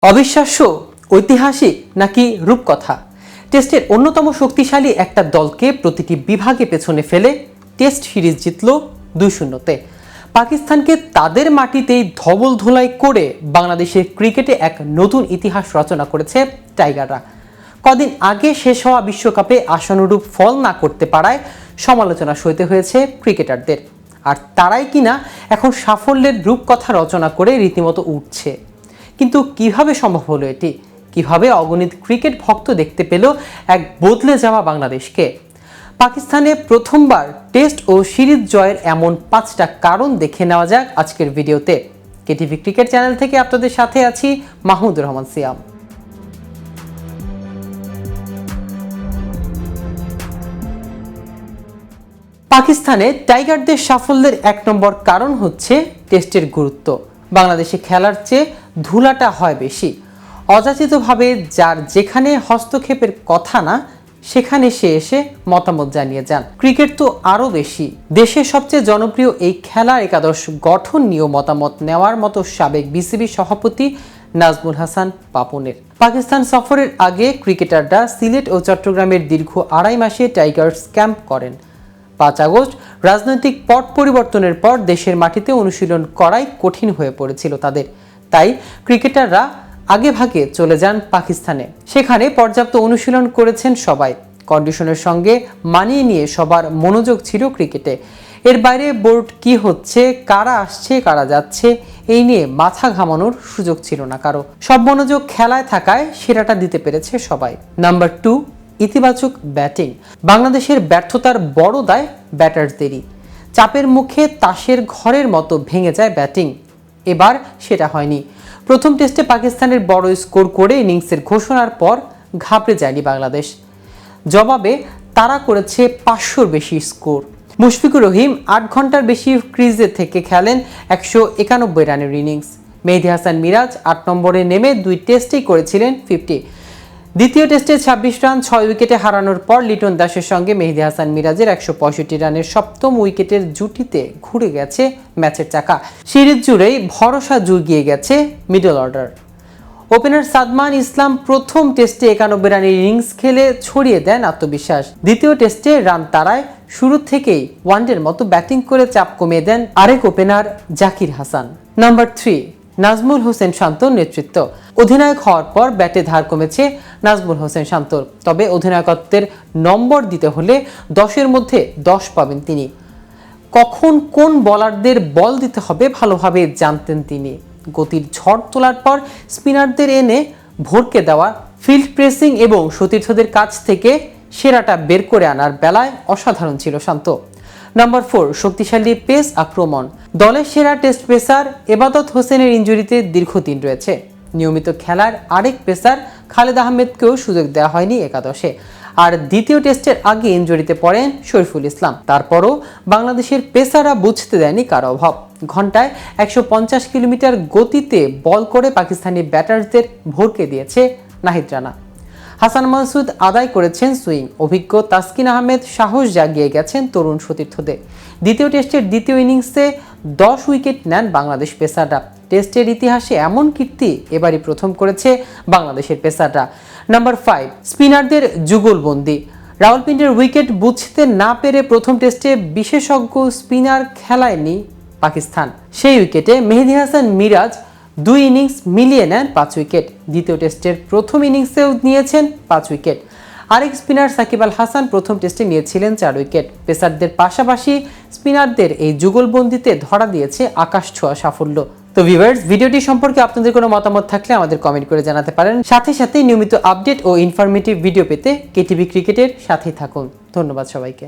অবিশ্বাস্য, ঐতিহাসিক নাকি রূপকথা? টেস্টের অন্যতম শক্তিশালী একটা দলকে প্রতিটি বিভাগে পেছনে ফেলে টেস্ট সিরিজ জিতল 2-0-তে। পাকিস্তানকে তাদের মাটিতেই ধবল ধোলাই করে বাংলাদেশের ক্রিকেটে এক নতুন ইতিহাস রচনা করেছে টাইগাররা। কদিন আগে শেষ হওয়া বিশ্বকাপে আশানুরূপ ফল না করতে পারায় সমালোচনা সইতে হয়েছে ক্রিকেটারদের, আর তারাই কিনা এখন সাফল্যের রূপকথা রচনা করে রীতিমতো উঠছে। কিন্তু কিভাবে সম্ভব হলো এটি? কিভাবে অগণিত ক্রিকেট ভক্ত দেখতে পেল এক বদলে যাওয়া বাংলাদেশকে? পাকিস্তানে প্রথমবার টেস্ট ও সিরিজ জয়ের এমন 5টা কারণ দেখে নেওয়া যাক আজকের ভিডিওতে। কেটিভি ক্রিকেট চ্যানেল থেকে আপনাদের সাথে আছি মাহমুদুর রহমান সিয়াম। পাকিস্তানে টাইগারদের সাফল্যের 1 নম্বর কারণ হচ্ছে টেস্টের গুরুত্ব। বাংলাদেশে খেলার চেয়ে ধুলাটা হয় বেশি। অযাচিতভাবে যার যেখানে হস্তক্ষেপের কথা না, সেখানে সে এসে মতামত জানিয়ে যান। ক্রিকেট তো আরও বেশি। দেশের সবচেয়ে জনপ্রিয় এই খেলার একাদশ গঠন নিয়েও মতামত নেওয়ার মতো সাবেক বিসিবি সভাপতি নাজমুল হাসান পাপনের। পাকিস্তান সফরের আগে ক্রিকেটাররা সিলেট ও চট্টগ্রামের দীর্ঘ 2.5 মাসে টাইগার্স ক্যাম্প করেন। 5 আগস্ট রাজনৈতিক পট পরিবর্তনের পর দেশের মাটিতে অনুশীলন করাই কঠিন হয়ে পড়েছিল তাদের। তাই ক্রিকেটাররা আগে ভাগে চলে যান পাকিস্তানে। সেখানে পর্যাপ্ত অনুশীলন করেছেন সবাই। কন্ডিশনের সঙ্গে মানিয়ে নিয়ে সবার মনোযোগ ছিল ক্রিকেটে। এর বাইরে বোর্ড কি হচ্ছে, কারা আসছে কারা যাচ্ছে, এই নিয়ে মাথা ঘামানোর সুযোগ ছিল না কারো। সব মনোযোগ খেলায় থাকায় সেরাটা দিতে পেরেছে সবাই। নাম্বার 2, ইতিবাচক ব্যাটিং। বাংলাদেশের ব্যর্থতার বড় দায় ব্যাটারদেরই। চাপের মুখে তাসের ঘরের মতো ভেঙে যায় ব্যাটিং। এবার সেটা হয়নি। প্রথম টেস্টে পাকিস্তানের বড় স্কোর করে ইনিংসের ঘোষণার পর ঘাবড়ে যায়নি বাংলাদেশ। জবাবে তারা করেছে 500-র বেশি স্কোর। মুশফিকুর রহিম 8 ঘন্টার বেশি ক্রিজে থেকে খেলেন 191 রানের ইনিংস। মেহেদী হাসান মিরাজ 8 নম্বরে নেমে 2 টেস্টেই করেছিলেন 50। দ্বিতীয় টেস্টে 26 রান 6 উইকেটে হারানোর পর লিটন দাসের সঙ্গে মেহেদী হাসান মিরাজের 165 রানের সপ্তম উইকেটের জুটিতে ঘুরে গেছে ম্যাচের চাকা। সিরিজ জুড়েই ভরসা জুগিয়ে গেছে মিডল অর্ডার। ওপেনার সাদমান ইসলাম প্রথম টেস্টে 91 রানের ইনিংস খেলে ছড়িয়ে দেন আত্মবিশ্বাস। দ্বিতীয় টেস্টে রান তাড়ায় শুরু থেকেই ওয়ানডের মতো ব্যাটিং করে চাপ কমিয়ে দেন আরেক ওপেনার জাকির হাসান। নাম্বার 3, নাজমুল হোসেন শান্তর নেতৃত্ব। অধিনায়ক হওয়ার পর ব্যাটে ধার কমেছে নাজমুল হোসেন শান্তর। তবে অধিনায়কত্বের নম্বর দিতে হলে 10-এর মধ্যে 10 পাবেন তিনি। কখন কোন বোলারদের বল দিতে হবে ভালোভাবে জানতেন তিনি। গতির ঝড় তোলার পর স্পিনারদের এনে ভরকে দেওয়া, ফিল্ড প্রেসিং এবং সতীর্থদের কাছ থেকে সেরাটা বের করে আনার বেলায় অসাধারণ ছিল শান্ত। নাম্বার 4, শক্তিশালী পেস আক্রমণ। দলের সেরা টেস্ট পেসার এবাদত হোসেনের ইনজুরিতে দীর্ঘদিন রয়েছে। নিয়মিত খেলার আরেক পেসার খালেদ আহমেদকেও সুযোগ দেওয়া হয়নি একাদশে। আর দ্বিতীয় টেস্টের আগে ইনজুরিতে পড়েন শরীফুল ইসলাম। তারপরও বাংলাদেশের পেসাররা বুঝতে দেয়নি কার অভাব। ঘন্টায় 150 কিলোমিটার গতিতে বল করে পাকিস্তানি ব্যাটারদের ভরকে দিয়েছে নাহিদ রানা। হাসান মাসুদ আদায় করেছেন সুইং। অভিজ্ঞ তাসকিন আহমেদ সাহস জাগিয়ে গেছেন তরুণ সতীর্থদের। দ্বিতীয় টেস্টের দ্বিতীয় ইনিংসে 10 উইকেট নেন বাংলাদেশ পেসাররা। টেস্টের ইতিহাসে এমন কীর্তি এবারই প্রথম করেছে বাংলাদেশের পেসাররা। নাম্বার 5, স্পিনারদের যুগলবন্দি। রাওয়ালপিন্ডির উইকেট বুঝতে না পেরে প্রথম টেস্টে বিশেষজ্ঞ স্পিনার খেলায়নি পাকিস্তান। সেই উইকেটে মেহেদী হাসান মিরাজ 2 ইনিংস মিলিয়ে নেন 5 উইকেট। দ্বিতীয় টেস্টের প্রথম ইনিংসেও নিয়েছেন 5 উইকেট। আরেক স্পিনার সাকিব আল হাসান প্রথম টেস্টে নিয়েছিলেন 4 উইকেট। পেসারদের পাশাপাশি স্পিনারদের এই যুগলবন্দিতে ধরা দিয়েছে আকাশ ছোঁয়া সাফল্য। তো ভিউয়ার্স, ভিডিওটি সম্পর্কে আপনাদের কোনো মতামত থাকলে আমাদের কমেন্ট করে জানাতে পারেন। সাথে সাথে নিয়মিত আপডেট ও ইনফরমেটিভ ভিডিও পেতে কেটিভি ক্রিকেটের সাথেই থাকুন। ধন্যবাদ সবাইকে।